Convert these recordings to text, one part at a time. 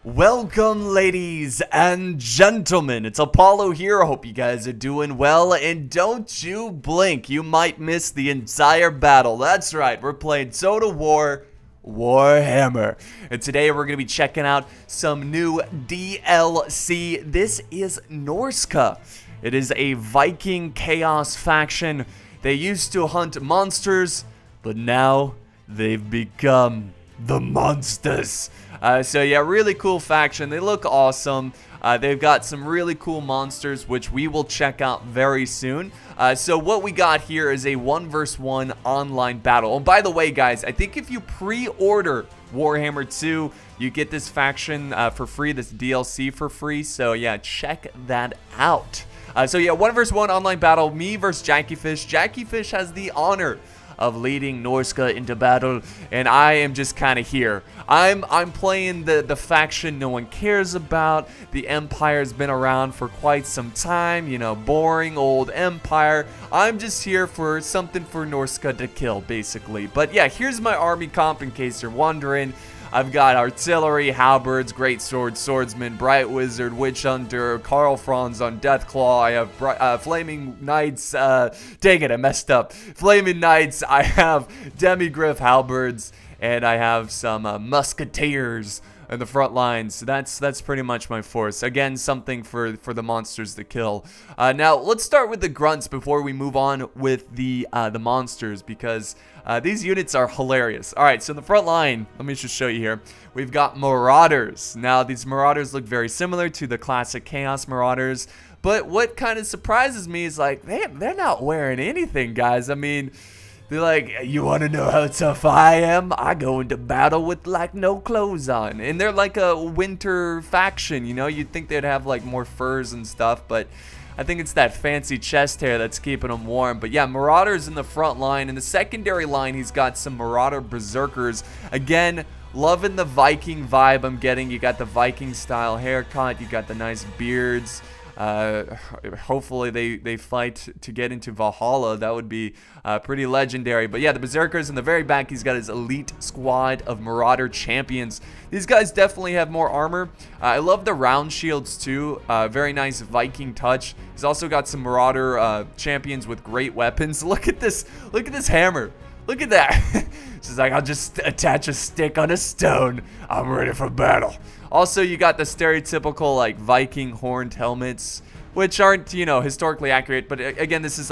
Welcome, ladies and gentlemen. It's Apollo here. I hope you guys are doing well, and don't you blink. You might miss the entire battle. That's right, we're playing Total War Warhammer. And today we're going to be checking out some new DLC. This is NORSCA. It is a Viking chaos faction. They used to hunt monsters, but now they've become the monsters. So yeah, really cool faction. They look awesome. They've got some really cool monsters, which we will check out very soon. So what we got here is a 1 vs 1 online battle. And by the way, guys, I think if you pre-order Warhammer 2, you get this faction for free, this DLC for free. So yeah, check that out. So yeah, 1 vs 1 online battle, me versus Jackyfish. Jackyfish has the honor of leading NORSCA into battle, and I am just kind of here. I'm playing the faction no one cares about. The Empire's been around for quite some time, you know, boring old Empire. I'm just here for something for NORSCA to kill, basically. But yeah, here's my army comp in case you're wondering. I've got artillery, halberds, great sword, swordsman, bright wizard, witch hunter, Karl Franz on Deathclaw. I have flaming knights. Dang it, I messed up. Flaming knights. I have demigriff halberds, and I have some musketeers in the front lines. So that's pretty much my force. Again, something for the monsters to kill. Now let's start with the grunts before we move on with the monsters, because these units are hilarious. All right, so in the front line, let me just show you here. We've got marauders. Now these marauders look very similar to the classic chaos marauders, but what kind of surprises me is like they're not wearing anything, guys. I mean, they're like, you want to know how tough I am? I go into battle with like no clothes on. And they're like a winter faction, you know? You'd think they'd have like more furs and stuff, but I think it's that fancy chest hair that's keeping them warm. But yeah, Marauders in the front line. In the secondary line, he's got some Marauder Berserkers. Again, loving the Viking vibe I'm getting. You got the Viking style haircut. You got the nice beards. Hopefully they fight to get into Valhalla. That would be pretty legendary. But yeah, the Berserkers in the very back, he's got his elite squad of Marauder champions. These guys definitely have more armor. I love the round shields too. Very nice Viking touch. He's also got some Marauder champions with great weapons. Look at this hammer. Look at that. She's like, I'll just attach a stick on a stone. I'm ready for battle. Also, you got the stereotypical like Viking horned helmets, which aren't, you know, historically accurate. But again, this is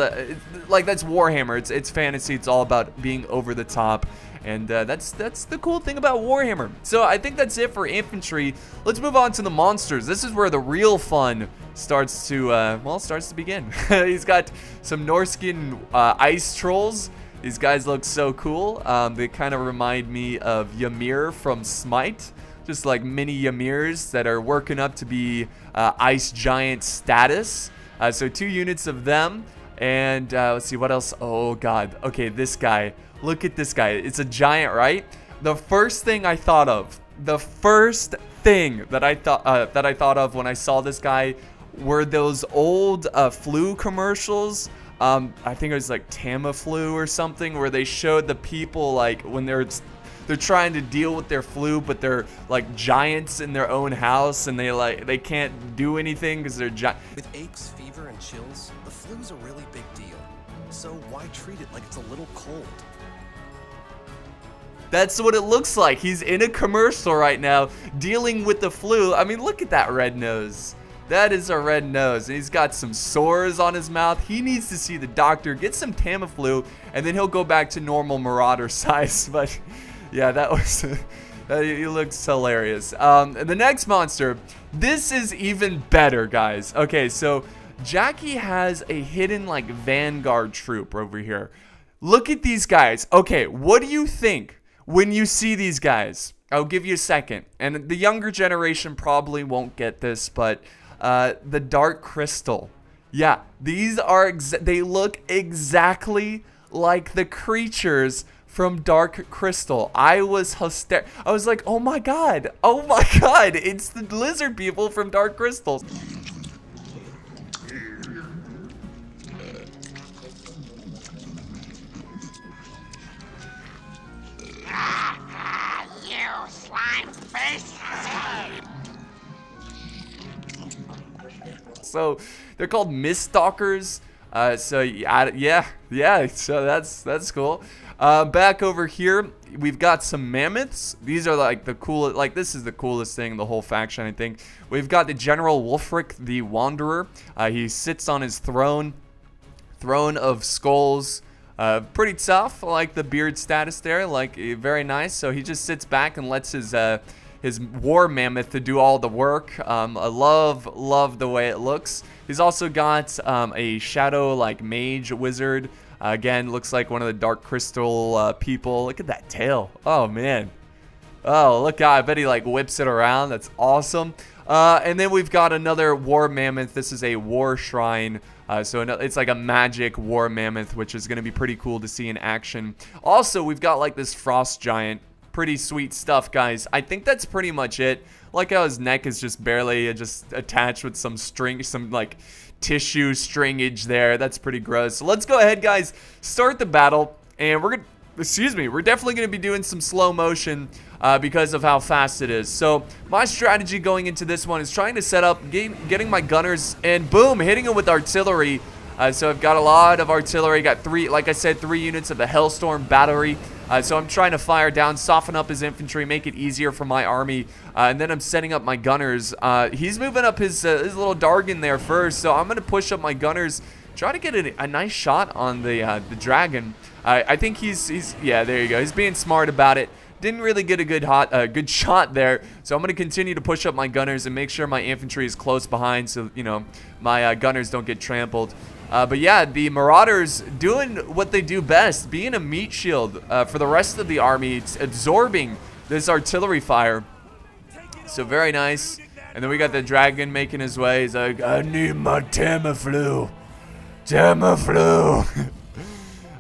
like that's Warhammer. It's fantasy. It's all about being over the top, and that's the cool thing about Warhammer. So I think that's it for infantry. Let's move on to the monsters. This is where the real fun starts to begin. He's got some Norscan ice trolls. These guys look so cool. They kind of remind me of Ymir from Smite. Just like mini Ymirs that are working up to be ice giant status. So 2 units of them. And let's see, what else? Oh, God. Okay, this guy. Look at this guy. It's a giant, right? The first thing I thought of, that I thought of when I saw this guy were those old flu commercials. I think it was like Tamiflu or something, where they showed the people like when they're trying to deal with their flu, but they're like giants in their own house, and they can't do anything because they're giant. With aches, fever, and chills, the flu's a really big deal. So why treat it like it's a little cold? That's what it looks like. He's in a commercial right now dealing with the flu. I mean, look at that red nose. That is a red nose. And he's got some sores on his mouth. He needs to see the doctor, get some Tamiflu, and then he'll go back to normal Marauder size. But yeah, that was he looks hilarious. The next monster, this is even better, guys. Okay, so Jackie has a hidden like vanguard troop over here. Look at these guys. Okay, what do you think when you see these guys? I'll give you a second. And the younger generation probably won't get this, but the Dark Crystal. Yeah, these are they look exactly like the creatures from Dark Crystal. I was hysterical. I was like, oh my god, it's the lizard people from Dark Crystal. You slime face! So they're called mist stalkers. So yeah. So that's cool. Back over here, we've got some mammoths. These are like the coolest. Like this is the coolest thing in the whole faction, I think. We've got the General Wulfric the Wanderer. He sits on his throne of skulls. Pretty tough. I like the beard status there. Like very nice. So he just sits back and lets his war mammoth to do all the work. I love the way it looks. He's also got a shadow like mage wizard. Again, looks like one of the dark crystal people. Look at that tail. Oh man. Oh look, I bet he like whips it around. That's awesome. And then we've got another war mammoth. This is a war shrine. So it's like a magic war mammoth, which is going to be pretty cool to see in action. Also, we've got like this frost giant. Pretty sweet stuff, guys. I think that's pretty much it. Like how his neck is just barely just attached with some string, some like tissue stringage there. That's pretty gross. So let's go ahead, guys, start the battle. And we're definitely going to be doing some slow motion because of how fast it is. So my strategy going into this one is trying to set up, getting my gunners, and boom, hitting them with artillery. So I've got a lot of artillery. Got three units of the Hellstorm battery. So I'm trying to fire down, soften up his infantry, make it easier for my army. And then I'm setting up my gunners. He's moving up his little Dargon there first. So I'm going to push up my gunners, try to get a nice shot on the dragon. I think yeah, there you go. He's being smart about it. Didn't really get a good shot there. So I'm going to continue to push up my gunners and make sure my infantry is close behind so, you know, my gunners don't get trampled. But yeah, the Marauders doing what they do best, being a meat shield for the rest of the army. It's absorbing this artillery fire. So very nice. And then we got the dragon making his way. He's like, I need my Tamiflu. Tamiflu.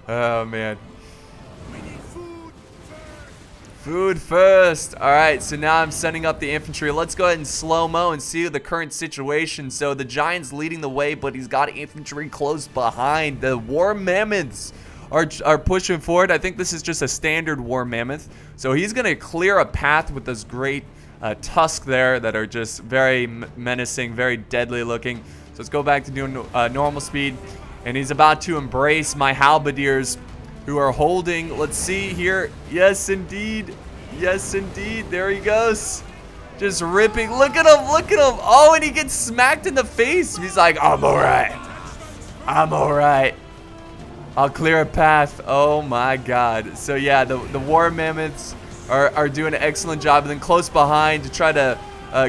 Oh, man. Food first. All right, so now I'm setting up the infantry. Let's go ahead and slow-mo and see the current situation. So the giant's leading the way, but he's got infantry close behind. The war mammoths are pushing forward. I think this is just a standard war mammoth. So he's going to clear a path with this great tusk there that are just very menacing, very deadly looking. So let's go back to doing normal speed. And he's about to embrace my halberdiers, who are holding, let's see here, yes indeed, there he goes, just ripping, look at him, oh, and he gets smacked in the face. He's like, I'm alright, I'll clear a path. Oh my god. So yeah, the war mammoths are doing an excellent job. And then close behind to try to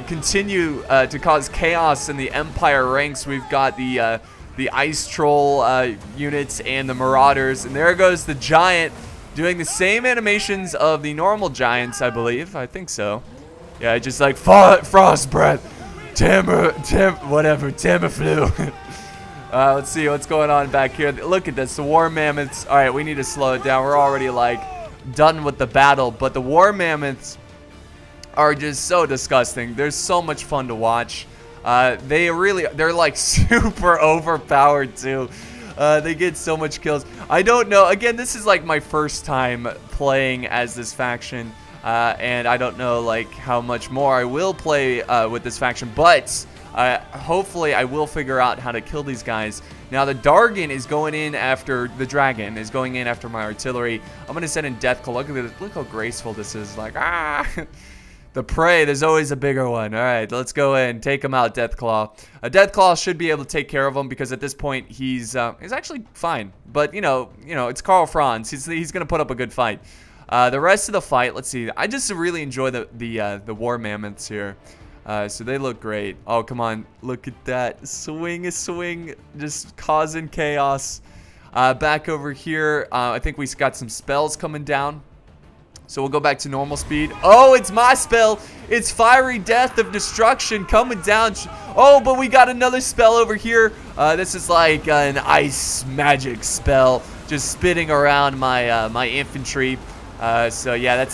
continue to cause chaos in the Empire ranks, we've got the Ice Troll units and the Marauders. And there goes the Giant doing the same animations of the normal Giants, I believe. I think so. Yeah, just like Frost Breath, Tamiflu. Let's see what's going on back here. Look at this, the War Mammoths. All right, we need to slow it down. We're already like done with the battle, but the War Mammoths are just so disgusting. They're so much fun to watch. They're like super overpowered too. They get so much kills. I don't know. Again, this is like my first time playing as this faction. And I don't know like how much more I will play with this faction. But hopefully I will figure out how to kill these guys. Now the Dargon is going in after the dragon. Is going in after my artillery. I'm going to send in Deathclaw. Look at this. Look how graceful this is. Like, ah. The prey, there's always a bigger one. All right, let's go in, take him out, Deathclaw. Deathclaw should be able to take care of him because at this point he's actually fine. But you know, it's Karl Franz. He's gonna put up a good fight. The rest of the fight, let's see. I just really enjoy the war mammoths here. So they look great. Oh come on, look at that swing, just causing chaos. Back over here, I think we got some spells coming down. So we'll go back to normal speed. Oh, it's my spell. It's Fiery Death of Destruction coming down. Oh, but we got another spell over here. This is like an ice magic spell, just spitting around my my infantry. So yeah,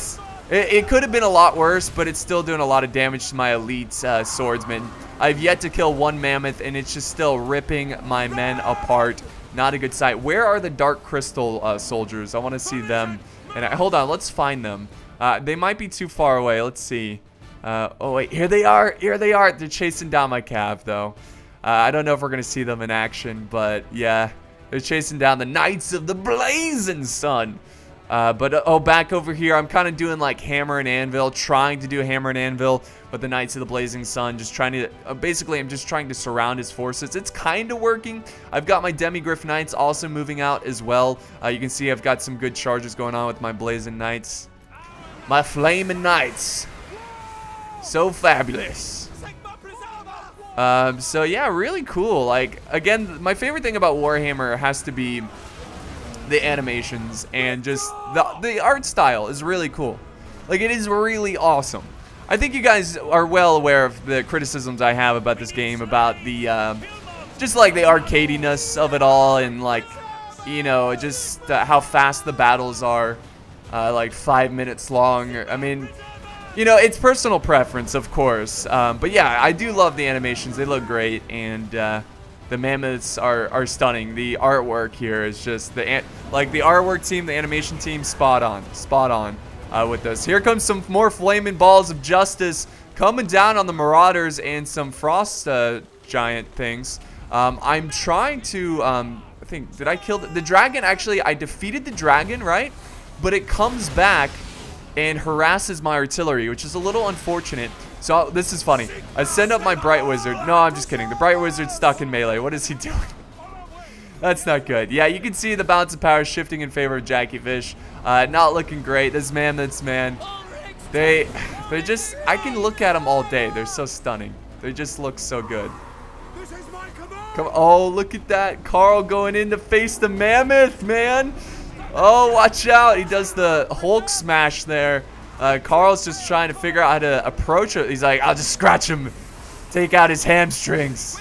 it could have been a lot worse, but it's still doing a lot of damage to my elite swordsmen. I've yet to kill one mammoth, and it's just still ripping my men apart. Not a good sight. Where are the Dark Crystal soldiers? I want to see them. And hold on, let's find them. They might be too far away. Let's see. Oh wait, here they are. They're chasing down my cav though. I don't know if we're going to see them in action, but yeah. They're chasing down the Knights of the Blazing Sun. But back over here, I'm kind of doing like hammer and anvil, trying to do hammer and anvil with the Knights of the Blazing Sun, just trying to, basically I'm just trying to surround his forces. It's kind of working. I've got my Demigryph Knights also moving out as well. You can see I've got some good charges going on with my Blazing Knights. My Flaming Knights. So fabulous. So yeah, really cool. Like, again, my favorite thing about Warhammer has to be the animations and just the art style is really cool. Like, it is really awesome. I think you guys are well aware of the criticisms I have about this game, about the just like the arcadiness of it all, and like, you know, just how fast the battles are, like 5 minutes long. I mean, you know, it's personal preference, of course, but yeah, I do love the animations. They look great, and the mammoths are stunning. The artwork here is just like the artwork team, the animation team, spot on with this. Here comes some more flaming balls of justice coming down on the marauders and some frost giant things. I'm trying to I think, did I kill the dragon? Actually, I defeated the dragon, right? But it comes back and harasses my artillery, which is a little unfortunate. So this is funny. I send up my Bright Wizard. No, I'm just kidding. The Bright Wizard's stuck in melee. What is he doing? That's not good. Yeah, you can see the balance of power shifting in favor of Jackie Fish. Not looking great. This mammoths, man. They just, I can look at them all day. They're so stunning. They just look so good. Come, oh, look at that. Carl going in to face the mammoth, man. Oh, watch out. He does the Hulk smash there. Carl's just trying to figure out how to approach it. He's like, I'll just scratch him. Take out his hamstrings.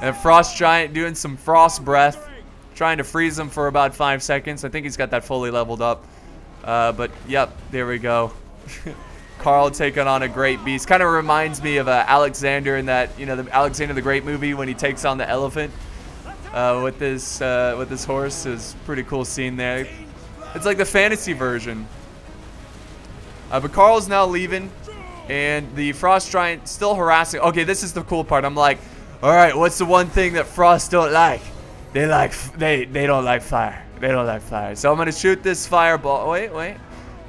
And Frost Giant doing some frost breath. Trying to freeze him for about 5 seconds. I think he's got that fully leveled up. But, yep, there we go. Carl taking on a great beast. Kind of reminds me of Alexander in that, you know, the Alexander the Great movie when he takes on the elephant. With this horse. Is pretty cool scene there. It's like the fantasy version. But Carl's now leaving, and the Frost Giant still harassing. Okay, this is the cool part. I'm like, all right, what's the one thing that Frost don't like? They don't like fire. They don't like fire. So I'm gonna shoot this fireball. Wait.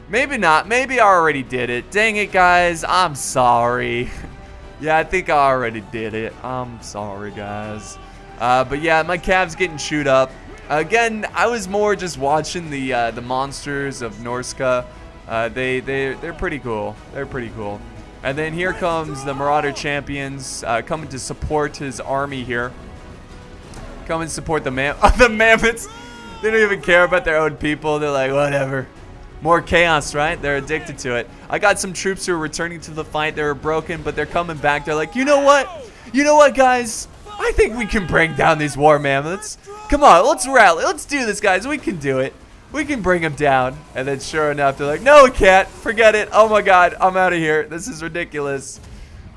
Maybe not. Maybe I already did it. Dang it, guys. I'm sorry. Yeah, I think I already did it. I'm sorry, guys. But yeah, my calf's getting chewed up. Again, I was more just watching the monsters of NORSCA. They're pretty cool. They're pretty cool. And then here comes the Marauder Champions coming to support his army here. Come and support the mammoths. They don't even care about their own people. They're like, whatever. More chaos, right? They're addicted to it. I got some troops who are returning to the fight. They were broken, but they're coming back. They're like, you know what? You know what, guys? I think we can bring down these war mammoths. Come on, let's rally. Let's do this, guys. We can do it. We can bring them down. And then sure enough, they're like, no, we can't. Forget it. Oh my God, I'm out of here. This is ridiculous.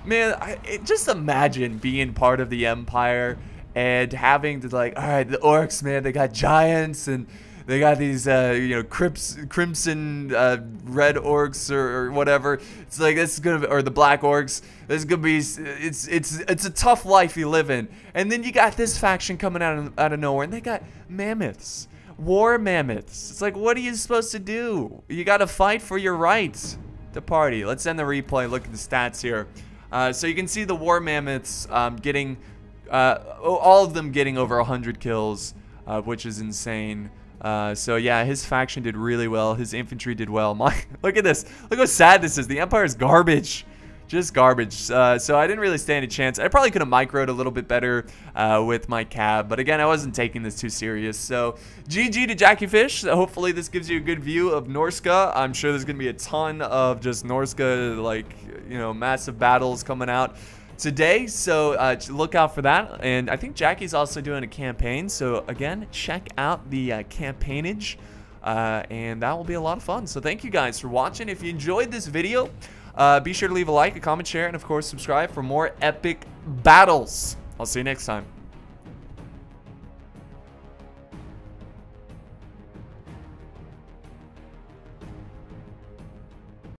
Man, just imagine being part of the Empire and having to, like, all right, the orcs, man, they got giants and they got these, you know, crimson red orcs or whatever. It's like, this is gonna, or the black orcs. This is gonna be, it's a tough life you live in. And then you got this faction coming out of nowhere, and they got mammoths, war mammoths. It's like, what are you supposed to do? You got to fight for your rights to party. Let's end the replay. Look at the stats here. So you can see the war mammoths getting, all of them getting over 100 kills, which is insane. So yeah, his faction did really well. His infantry did well. Look at this. Look how sad this is. The Empire's garbage. Just garbage. So I didn't really stand a chance. I probably could have microed a little bit better with my cab. But again, I wasn't taking this too serious. So GG to Jackie Fish. Hopefully this gives you a good view of NORSCA. I'm sure there's going to be a ton of just NORSCA, like, you know, massive battles coming out today, so look out for that. And I think Jackie's also doing a campaign, so again, check out the campaignage, and that will be a lot of fun. So thank you guys for watching. If you enjoyed this video, be sure to leave a like, a comment, share, and of course subscribe for more epic battles. I'll see you next time.